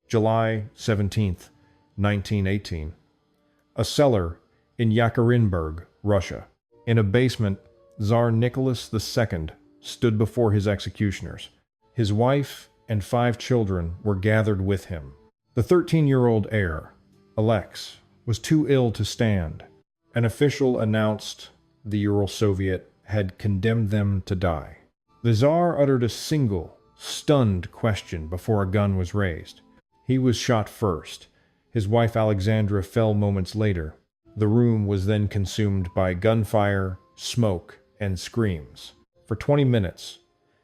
July 17, 1918. A cellar in Yekaterinburg, Russia. In a basement, Tsar Nicholas II stood before his executioners. His wife and 5 children were gathered with him. The 13-year-old heir, Alex, was too ill to stand. An official announced the Ural Soviet had condemned them to die. The Tsar uttered a single, stunned question before a gun was raised. He was shot first. His wife Alexandra fell moments later. The room was then consumed by gunfire, smoke, and screams. For 20 minutes,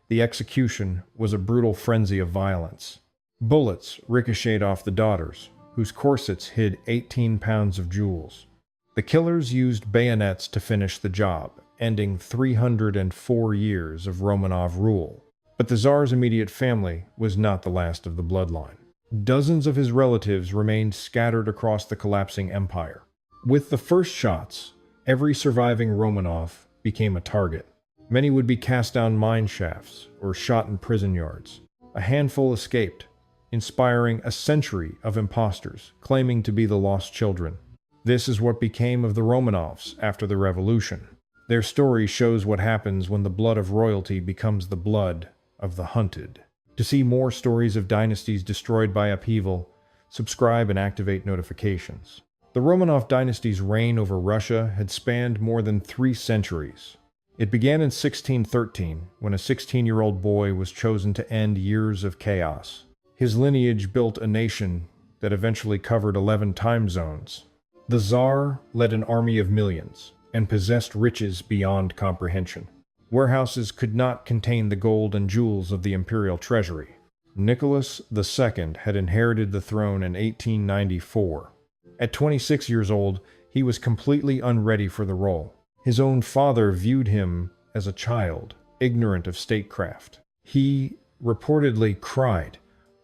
the execution was a brutal frenzy of violence. Bullets ricocheted off the daughters, whose corsets hid 18 pounds of jewels. The killers used bayonets to finish the job, ending 304 years of Romanov rule. But the Tsar's immediate family was not the last of the bloodline. Dozens of his relatives remained scattered across the collapsing empire. With the first shots, every surviving Romanov became a target. Many would be cast down mine shafts or shot in prison yards. A handful escaped, inspiring a century of impostors claiming to be the lost children. This is what became of the Romanovs after the revolution. Their story shows what happens when the blood of royalty becomes the blood of the hunted. To see more stories of dynasties destroyed by upheaval, subscribe and activate notifications. The Romanov dynasty's reign over Russia had spanned more than 3 centuries. It began in 1613, when a 16-year-old boy was chosen to end years of chaos. His lineage built a nation that eventually covered 11 time zones. The Tsar led an army of millions and possessed riches beyond comprehension. Warehouses could not contain the gold and jewels of the Imperial Treasury. Nicholas II had inherited the throne in 1894. At 26 years old, he was completely unready for the role. His own father viewed him as a child, ignorant of statecraft. He reportedly cried,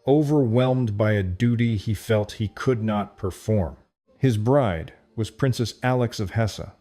overwhelmed by a duty he felt he could not perform. His bride was Princess Alex of Hesse,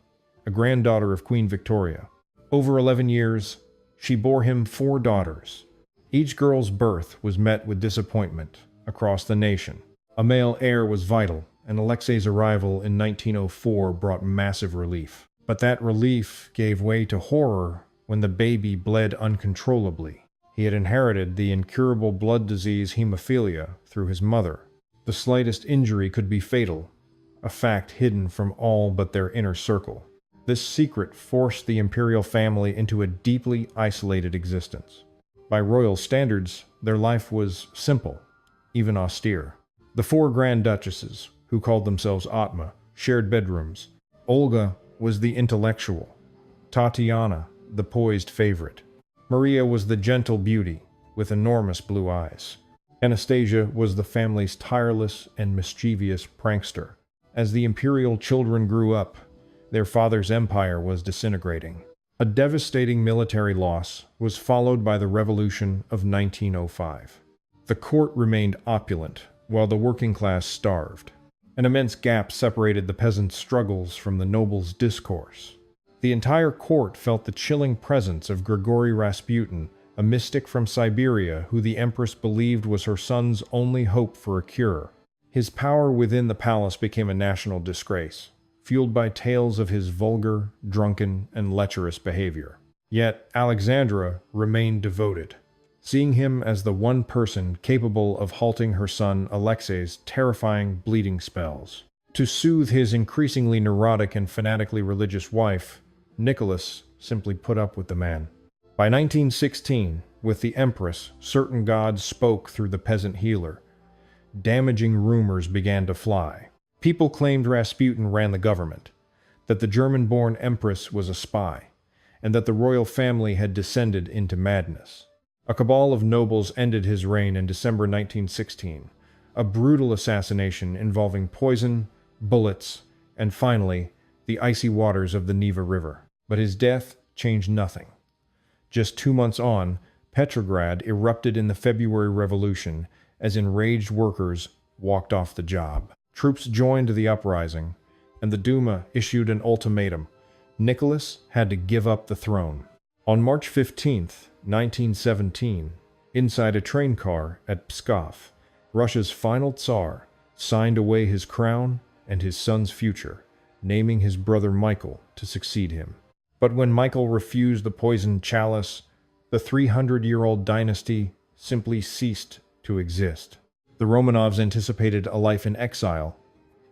a granddaughter of Queen Victoria. Over 11 years, she bore him 4 daughters. Each girl's birth was met with disappointment across the nation. A male heir was vital, and Alexei's arrival in 1904 brought massive relief. But that relief gave way to horror when the baby bled uncontrollably. He had inherited the incurable blood disease Hemophilia through his mother. The slightest injury could be fatal, a fact hidden from all but their inner circle. This secret forced the imperial family into a deeply isolated existence. By royal standards, their life was simple, even austere. The 4 grand duchesses, who called themselves OTMA, shared bedrooms. Olga was the intellectual, Tatiana the poised favorite. Maria was the gentle beauty with enormous blue eyes. Anastasia was the family's tireless and mischievous prankster. As the imperial children grew up, their father's empire was disintegrating. A devastating military loss was followed by the Revolution of 1905. The court remained opulent, while the working class starved. An immense gap separated the peasants' struggles from the nobles' discourse. The entire court felt the chilling presence of Grigori Rasputin, a mystic from Siberia who the empress believed was her son's only hope for a cure. His power within the palace became a national disgrace, fueled by tales of his vulgar, drunken, and lecherous behavior. Yet Alexandra remained devoted, seeing him as the one person capable of halting her son Alexei's terrifying bleeding spells. To soothe his increasingly neurotic and fanatically religious wife, Nicholas simply put up with the man. By 1916, with the empress, certain gods spoke through the peasant healer. Damaging rumors began to fly. People claimed Rasputin ran the government, that the German-born empress was a spy, and that the royal family had descended into madness. A cabal of nobles ended his reign in December 1916, a brutal assassination involving poison, bullets, and finally, the icy waters of the Neva River. But his death changed nothing. Just 2 months on, Petrograd erupted in the February Revolution as enraged workers walked off the job. Troops joined the uprising, and the Duma issued an ultimatum. Nicholas had to give up the throne. On March 15, 1917, inside a train car at Pskov, Russia's final Tsar signed away his crown and his son's future, naming his brother Michael to succeed him. But when Michael refused the poisoned chalice, the 300-year-old dynasty simply ceased to exist. The Romanovs anticipated a life in exile.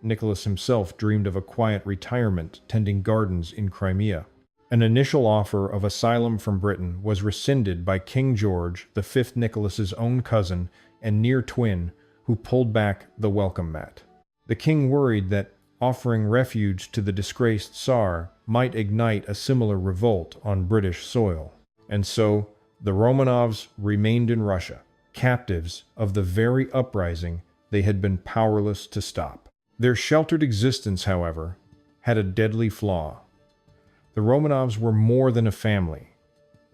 Nicholas himself dreamed of a quiet retirement tending gardens in Crimea. An initial offer of asylum from Britain was rescinded by King George V, Nicholas's own cousin and near twin, who pulled back the welcome mat. The king worried that offering refuge to the disgraced Tsar might ignite a similar revolt on British soil. And so, the Romanovs remained in Russia, captives of the very uprising they had been powerless to stop. Their sheltered existence, however, had a deadly flaw. The Romanovs were more than a family.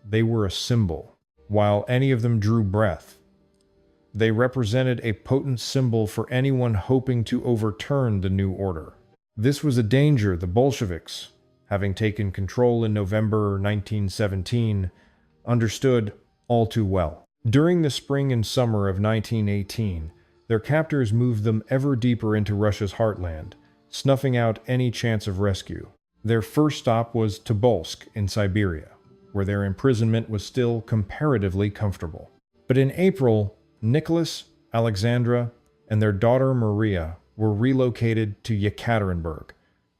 They were a symbol. While any of them drew breath, they represented a potent symbol for anyone hoping to overturn the new order. This was a danger the Bolsheviks, having taken control in November 1917, understood all too well. During the spring and summer of 1918, their captors moved them ever deeper into Russia's heartland, snuffing out any chance of rescue. Their first stop was Tobolsk in Siberia, where their imprisonment was still comparatively comfortable. But in April, Nicholas, Alexandra, and their daughter Maria were relocated to Yekaterinburg,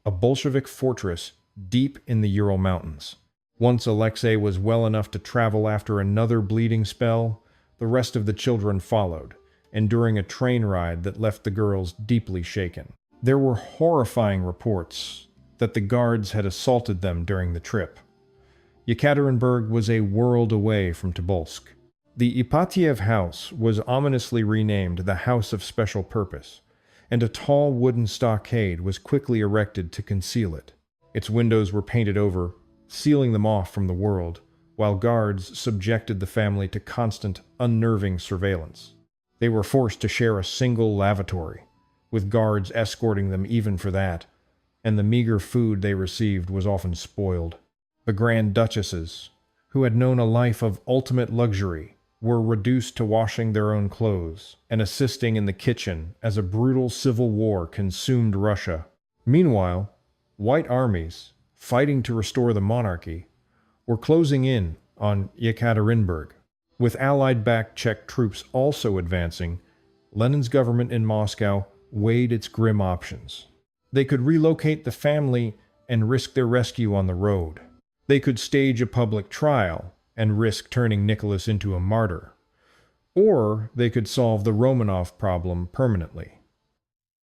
a Bolshevik fortress deep in the Ural Mountains. Once Alexei was well enough to travel after another bleeding spell, the rest of the children followed, enduring a train ride that left the girls deeply shaken. There were horrifying reports that the guards had assaulted them during the trip. Yekaterinburg was a world away from Tobolsk. The Ipatiev house was ominously renamed the House of Special Purpose, and a tall wooden stockade was quickly erected to conceal it. Its windows were painted over, sealing them off from the world, while guards subjected the family to constant, unnerving surveillance. They were forced to share a single lavatory, with guards escorting them even for that, and the meager food they received was often spoiled. The Grand Duchesses, who had known a life of ultimate luxury, were reduced to washing their own clothes and assisting in the kitchen as a brutal civil war consumed Russia. Meanwhile, white armies, fighting to restore the monarchy, were closing in on Yekaterinburg. With Allied-backed Czech troops also advancing, Lenin's government in Moscow weighed its grim options. They could relocate the family and risk their rescue on the road. They could stage a public trial and risk turning Nicholas into a martyr. Or they could solve the Romanov problem permanently.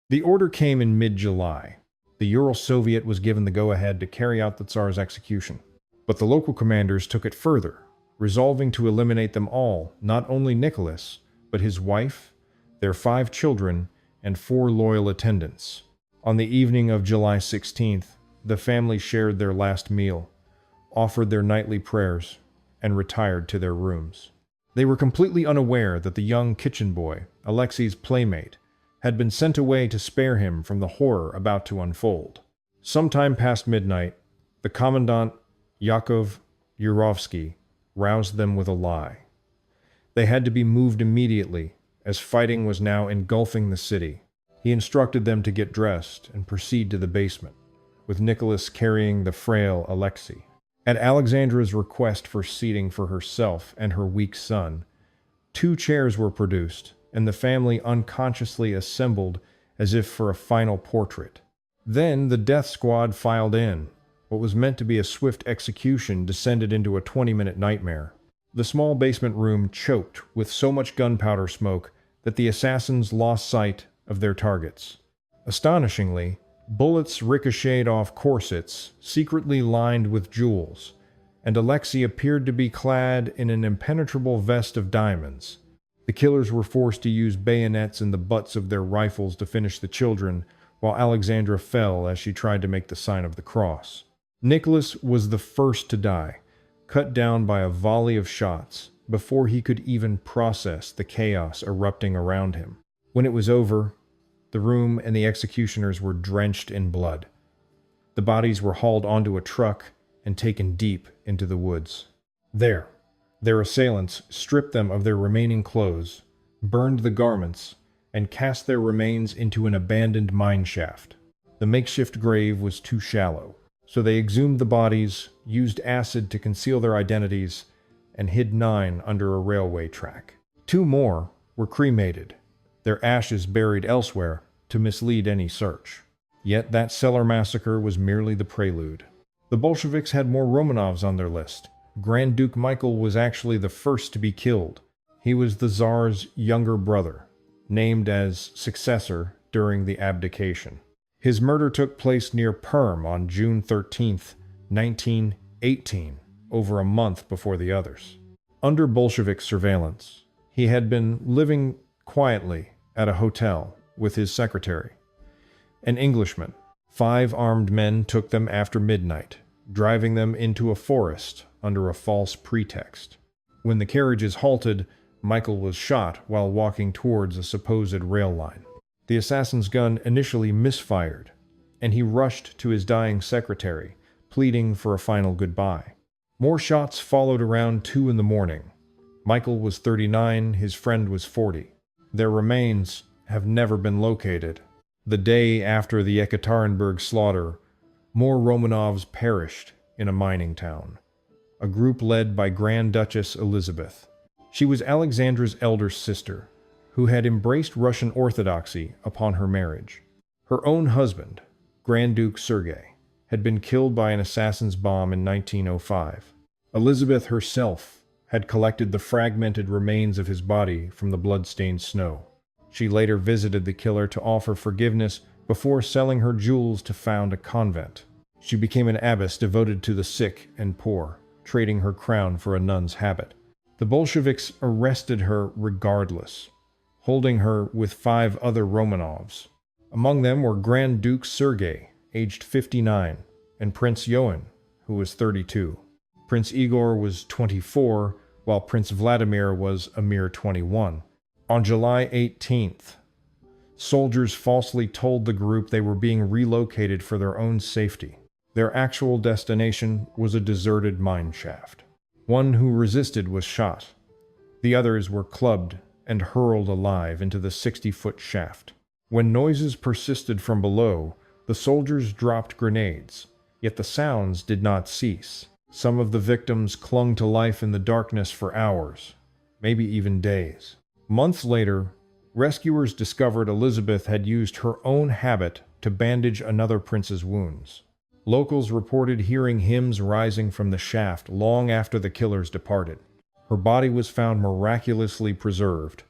The order came in mid-July. The Ural Soviet was given the go-ahead to carry out the Tsar's execution. But the local commanders took it further, resolving to eliminate them all, not only Nicholas, but his wife, their 5 children, and 4 loyal attendants. On the evening of July 16th, the family shared their last meal, offered their nightly prayers, and retired to their rooms. They were completely unaware that the young kitchen boy, Alexei's playmate, had been sent away to spare him from the horror about to unfold. Sometime past midnight, the commandant, Yakov Yurovsky, roused them with a lie. They had to be moved immediately, as fighting was now engulfing the city. He instructed them to get dressed and proceed to the basement, with Nicholas carrying the frail Alexei. At Alexandra's request for seating for herself and her weak son, 2 chairs were produced, and the family unconsciously assembled as if for a final portrait. Then the death squad filed in. What was meant to be a swift execution descended into a 20-minute nightmare. The small basement room choked with so much gunpowder smoke that the assassins lost sight of their targets. Astonishingly, bullets ricocheted off corsets, secretly lined with jewels, and Alexei appeared to be clad in an impenetrable vest of diamonds. The killers were forced to use bayonets in the butts of their rifles to finish the children, while Alexandra fell as she tried to make the sign of the cross. Nicholas was the first to die, cut down by a volley of shots, before he could even process the chaos erupting around him. When it was over, the room and the executioners were drenched in blood. The bodies were hauled onto a truck and taken deep into the woods. There, their assailants stripped them of their remaining clothes, burned the garments, and cast their remains into an abandoned mine shaft. The makeshift grave was too shallow, so they exhumed the bodies, used acid to conceal their identities, and hid 9 under a railway track. 2 more were cremated, their ashes buried elsewhere to mislead any search. Yet that cellar massacre was merely the prelude. The Bolsheviks had more Romanovs on their list. Grand Duke Michael was actually the first to be killed. He was the Tsar's younger brother, named as successor during the abdication. His murder took place near Perm on June 13, 1918, over a month before the others. Under Bolshevik surveillance, he had been living quietly at a hotel with his secretary, an Englishman. 5 armed men took them after midnight, driving them into a forest under a false pretext. When the carriages halted, Michael was shot while walking towards a supposed rail line. The assassin's gun initially misfired, and he rushed to his dying secretary, pleading for a final goodbye. More shots followed around 2 in the morning. Michael was 39, his friend was 40. Their remains have never been located. The day after the Yekaterinburg slaughter, more Romanovs perished in a mining town, a group led by Grand Duchess Elizabeth. She was Alexandra's elder sister, who had embraced Russian Orthodoxy upon her marriage. Her own husband, Grand Duke Sergei, had been killed by an assassin's bomb in 1905. Elizabeth herself had collected the fragmented remains of his body from the blood-stained snow. She later visited the killer to offer forgiveness before selling her jewels to found a convent. She became an abbess devoted to the sick and poor, trading her crown for a nun's habit. The Bolsheviks arrested her regardless, holding her with 5 other Romanovs. Among them were Grand Duke Sergei, aged 59, and Prince Yoann, who was 32. Prince Igor was 24, while Prince Vladimir was a mere 21. On July 18th, soldiers falsely told the group they were being relocated for their own safety. Their actual destination was a deserted mine shaft. One who resisted was shot. The others were clubbed and hurled alive into the 60-foot shaft. When noises persisted from below, the soldiers dropped grenades, yet the sounds did not cease. Some of the victims clung to life in the darkness for hours, maybe even days. Months later, rescuers discovered Elizabeth had used her own habit to bandage another prince's wounds. Locals reported hearing hymns rising from the shaft long after the killers departed. Her body was found miraculously preserved,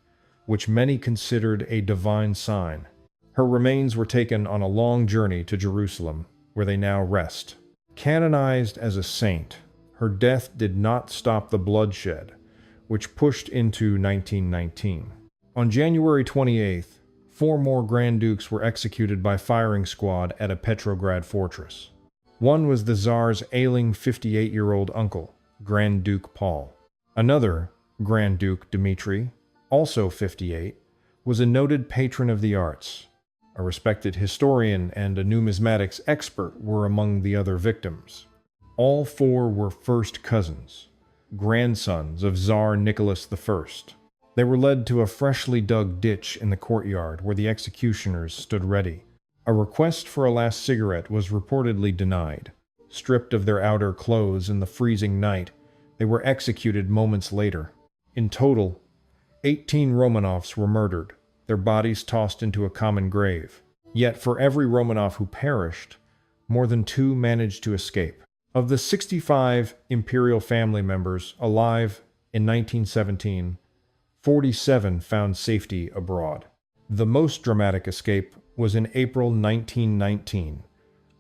which many considered a divine sign. Her remains were taken on a long journey to Jerusalem, where they now rest. Canonized as a saint, her death did not stop the bloodshed, which pushed into 1919. On January 28th, 4 more Grand Dukes were executed by firing squad at a Petrograd fortress. One was the Tsar's ailing 58-year-old uncle, Grand Duke Paul. Another, Grand Duke Dmitri, also 58, was a noted patron of the arts. A respected historian and a numismatics expert were among the other victims. All 4 were first cousins, grandsons of Tsar Nicholas I. They were led to a freshly dug ditch in the courtyard where the executioners stood ready. A request for a last cigarette was reportedly denied. Stripped of their outer clothes in the freezing night, they were executed moments later. In total, 18 Romanovs were murdered, their bodies tossed into a common grave. Yet for every Romanov who perished, more than 2 managed to escape. Of the 65 imperial family members alive in 1917, 47 found safety abroad. The most dramatic escape was in April 1919,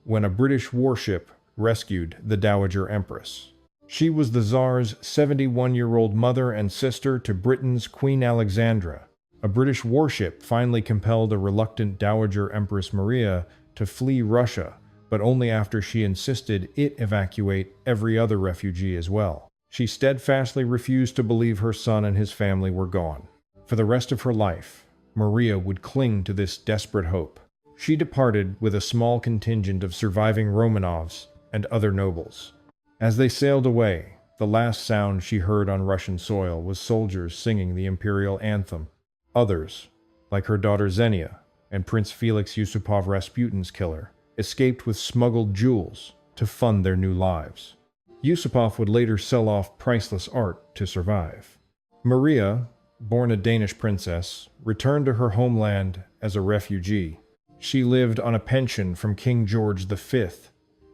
when a British warship rescued the Dowager Empress. She was the Tsar's 71-year-old mother and sister to Britain's Queen Alexandra. A British warship finally compelled a reluctant Dowager Empress Maria to flee Russia, but only after she insisted it evacuate every other refugee as well. She steadfastly refused to believe her son and his family were gone. For the rest of her life, Maria would cling to this desperate hope. She departed with a small contingent of surviving Romanovs and other nobles. As they sailed away, the last sound she heard on Russian soil was soldiers singing the imperial anthem. Others, like her daughter Xenia and Prince Felix Yusupov Rasputin's killer, escaped with smuggled jewels to fund their new lives. Yusupov would later sell off priceless art to survive. Maria, born a Danish princess, returned to her homeland as a refugee. She lived on a pension from King George V,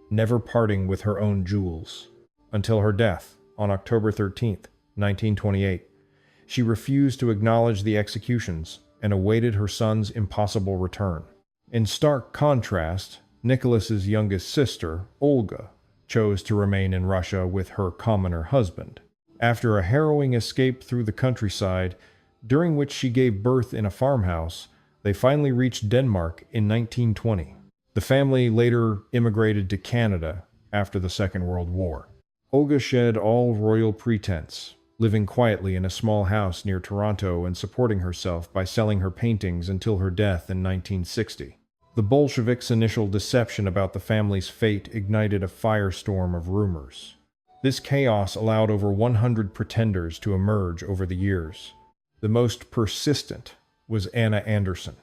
never parting with her own jewels. Until her death on October 13, 1928. She refused to acknowledge the executions and awaited her son's impossible return. In stark contrast, Nicholas's youngest sister, Olga, chose to remain in Russia with her commoner husband. After a harrowing escape through the countryside, during which she gave birth in a farmhouse, they finally reached Denmark in 1920. The family later immigrated to Canada after the Second World War. Olga shed all royal pretense, living quietly in a small house near Toronto and supporting herself by selling her paintings until her death in 1960. The Bolsheviks' initial deception about the family's fate ignited a firestorm of rumors. This chaos allowed over 100 pretenders to emerge over the years. The most persistent was Anna Anderson,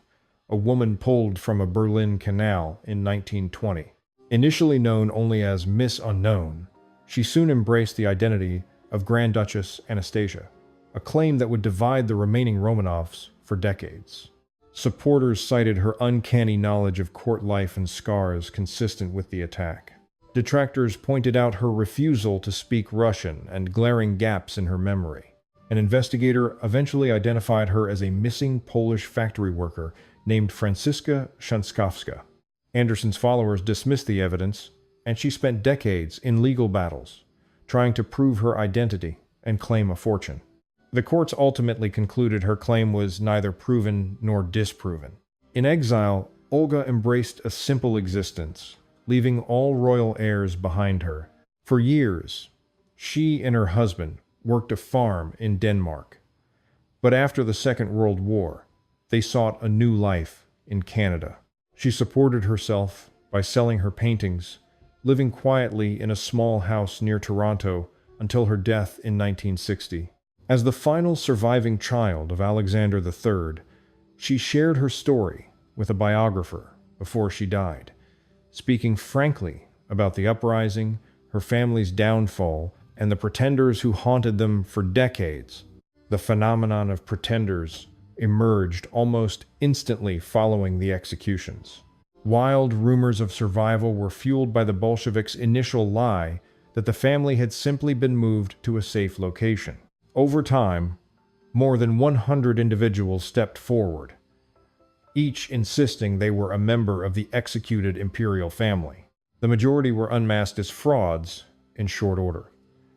a woman pulled from a Berlin canal in 1920. Initially known only as Miss Unknown, she soon embraced the identity of Grand Duchess Anastasia, a claim that would divide the remaining Romanovs for decades. Supporters cited her uncanny knowledge of court life and scars consistent with the attack. Detractors pointed out her refusal to speak Russian and glaring gaps in her memory. An investigator eventually identified her as a missing Polish factory worker named Franziska Szankowska. Anderson's followers dismissed the evidence, and she spent decades in legal battles, trying to prove her identity and claim a fortune. The courts ultimately concluded her claim was neither proven nor disproven. In exile, Olga embraced a simple existence, leaving all royal heirs behind her. For years, she and her husband worked a farm in Denmark. But after the Second World War, they sought a new life in Canada. She supported herself by selling her paintings, living quietly in a small house near Toronto until her death in 1960. As the final surviving child of Alexander III, she shared her story with a biographer before she died, speaking frankly about the uprising, her family's downfall, and the pretenders who haunted them for decades. The phenomenon of pretenders emerged almost instantly following the executions. Wild rumors of survival were fueled by the Bolsheviks' initial lie that the family had simply been moved to a safe location. Over time, more than 100 individuals stepped forward, each insisting they were a member of the executed imperial family. The majority were unmasked as frauds in short order.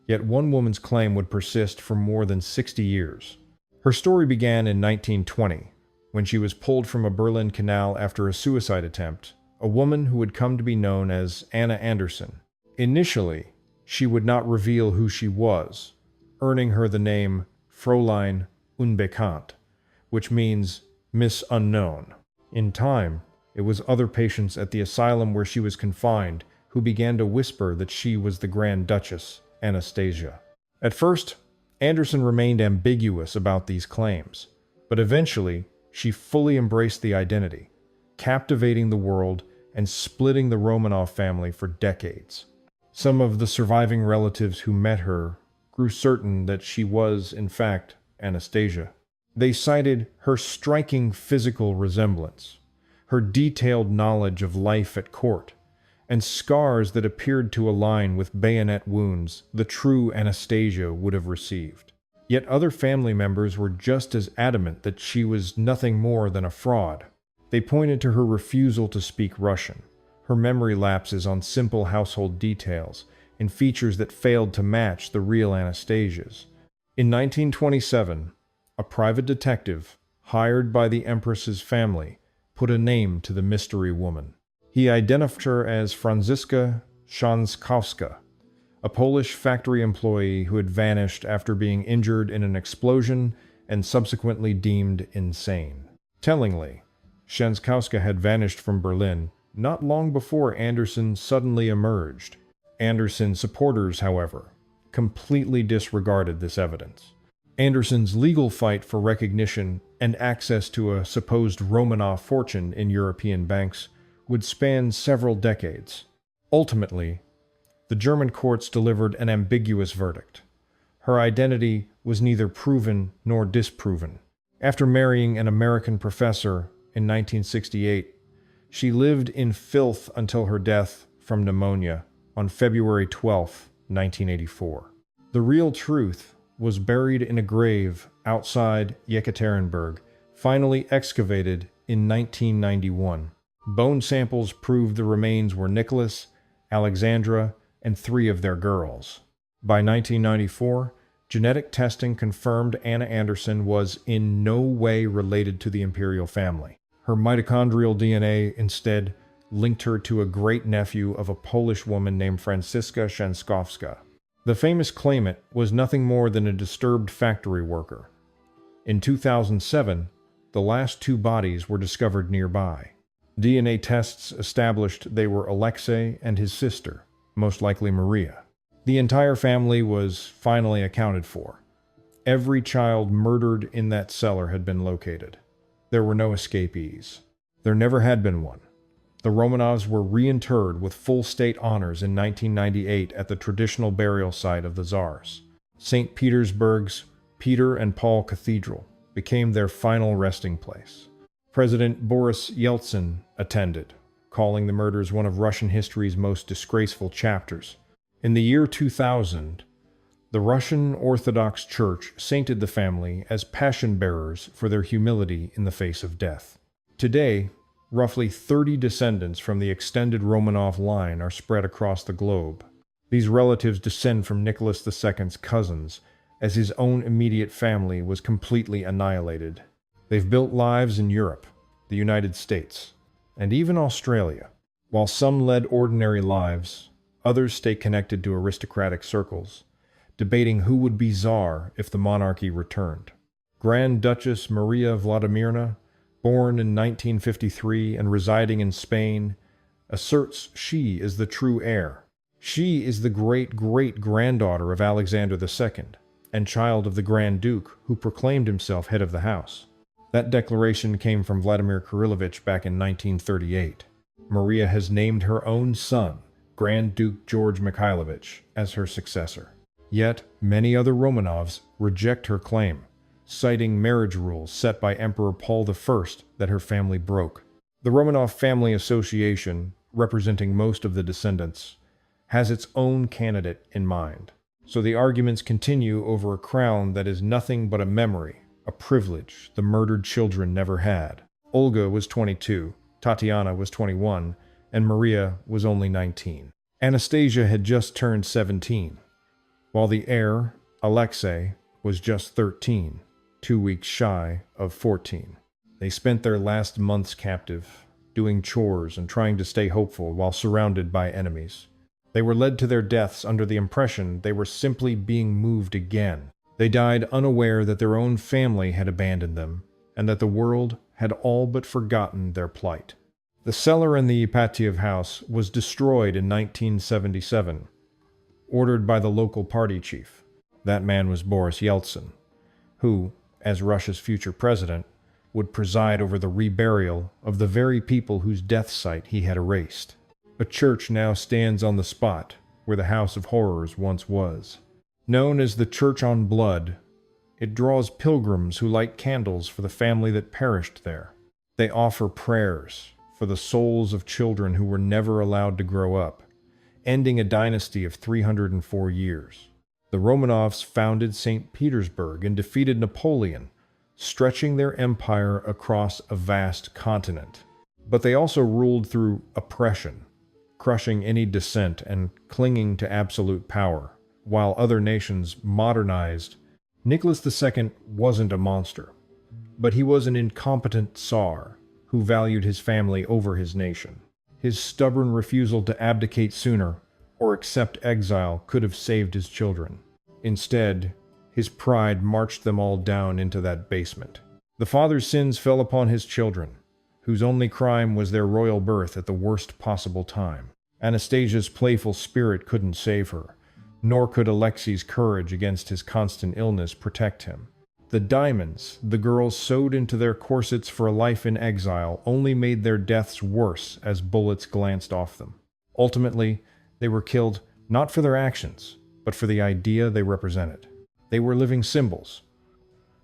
Yet one woman's claim would persist for more than 60 years. Her story began in 1920, when she was pulled from a Berlin canal after a suicide attempt, a woman who would come to be known as Anna Anderson. Initially, she would not reveal who she was, earning her the name Fräulein Unbekannt, which means Miss Unknown. In time, it was other patients at the asylum where she was confined who began to whisper that she was the Grand Duchess Anastasia. At first, Anderson remained ambiguous about these claims, but eventually she fully embraced the identity, captivating the world and splitting the Romanov family for decades. Some of the surviving relatives who met her grew certain that she was, in fact, Anastasia. They cited her striking physical resemblance, her detailed knowledge of life at court, and scars that appeared to align with bayonet wounds the true Anastasia would have received. Yet other family members were just as adamant that she was nothing more than a fraud. They pointed to her refusal to speak Russian, her memory lapses on simple household details, and features that failed to match the real Anastasia's. In 1927, a private detective, hired by the Empress's family, put a name to the mystery woman. He identified her as Franziska Szankowska, a Polish factory employee who had vanished after being injured in an explosion and subsequently deemed insane. Tellingly, Szankowska had vanished from Berlin not long before Anderson suddenly emerged. Anderson's supporters, however, completely disregarded this evidence. Anderson's legal fight for recognition and access to a supposed Romanov fortune in European banks would span several decades. Ultimately, the German courts delivered an ambiguous verdict. Her identity was neither proven nor disproven. After marrying an American professor in 1968, she lived in filth until her death from pneumonia on February 12, 1984. The real truth was buried in a grave outside Yekaterinburg, finally excavated in 1991. Bone samples proved the remains were Nicholas, Alexandra, and 3 of their girls. By 1994, genetic testing confirmed Anna Anderson was in no way related to the imperial family. Her mitochondrial DNA instead linked her to a great-nephew of a Polish woman named Franziska Szankowska. The famous claimant was nothing more than a disturbed factory worker. In 2007, the last 2 bodies were discovered nearby. DNA tests established they were Alexei and his sister, most likely Maria. The entire family was finally accounted for. Every child murdered in that cellar had been located. There were no escapees. There never had been one. The Romanovs were reinterred with full state honors in 1998 at the traditional burial site of the Tsars. St. Petersburg's Peter and Paul Cathedral became their final resting place. President Boris Yeltsin attended, calling the murders one of Russian history's most disgraceful chapters. In the year 2000, the Russian Orthodox Church sainted the family as passion bearers for their humility in the face of death. Today, roughly 30 descendants from the extended Romanov line are spread across the globe. These relatives descend from Nicholas II's cousins, as his own immediate family was completely annihilated. They've built lives in Europe, the United States, and even Australia. While some led ordinary lives, others stay connected to aristocratic circles, debating who would be Tsar if the monarchy returned. Grand Duchess Maria Vladimirovna, born in 1953 and residing in Spain, asserts she is the true heir. She is the great-great-granddaughter of Alexander II and child of the Grand Duke who proclaimed himself head of the house. That declaration came from Vladimir Kirillovich back in 1938. Maria has named her own son, Grand Duke George Mikhailovich, as her successor. Yet, many other Romanovs reject her claim, citing marriage rules set by Emperor Paul I that her family broke. The Romanov Family Association, representing most of the descendants, has its own candidate in mind. So the arguments continue over a crown that is nothing but a memory, a privilege the murdered children never had. Olga was 22, Tatiana was 21, and Maria was only 19. Anastasia had just turned 17, while the heir, Alexei, was just 13, 2 weeks shy of 14. They spent their last months captive, doing chores and trying to stay hopeful while surrounded by enemies. They were led to their deaths under the impression they were simply being moved again. They died unaware that their own family had abandoned them, and that the world had all but forgotten their plight. The cellar in the Ipatiev house was destroyed in 1977, ordered by the local party chief. That man was Boris Yeltsin, who, as Russia's future president, would preside over the reburial of the very people whose death site he had erased. A church now stands on the spot where the House of Horrors once was. Known as the Church on Blood, it draws pilgrims who light candles for the family that perished there. They offer prayers for the souls of children who were never allowed to grow up, ending a dynasty of 304 years. The Romanovs founded St. Petersburg and defeated Napoleon, stretching their empire across a vast continent. But they also ruled through oppression, crushing any dissent and clinging to absolute power. While other nations modernized, Nicholas II wasn't a monster, but he was an incompetent Tsar who valued his family over his nation. His stubborn refusal to abdicate sooner or accept exile could have saved his children. Instead, his pride marched them all down into that basement. The father's sins fell upon his children, whose only crime was their royal birth at the worst possible time. Anastasia's playful spirit couldn't save her, nor could Alexei's courage against his constant illness protect him. The diamonds the girls sewed into their corsets for a life in exile only made their deaths worse as bullets glanced off them. Ultimately, they were killed not for their actions, but for the idea they represented. They were living symbols,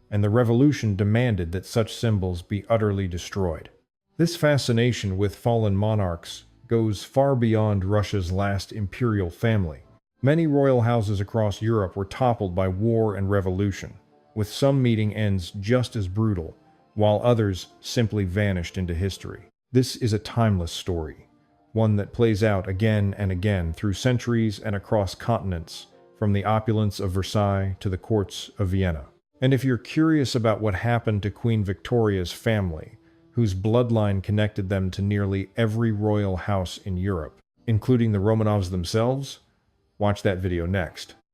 and the revolution demanded that such symbols be utterly destroyed. This fascination with fallen monarchs goes far beyond Russia's last imperial family. Many royal houses across Europe were toppled by war and revolution, with some meeting ends just as brutal, while others simply vanished into history. This is a timeless story, one that plays out again and again through centuries and across continents, from the opulence of Versailles to the courts of Vienna. And if you're curious about what happened to Queen Victoria's family, whose bloodline connected them to nearly every royal house in Europe, including the Romanovs themselves, watch that video next.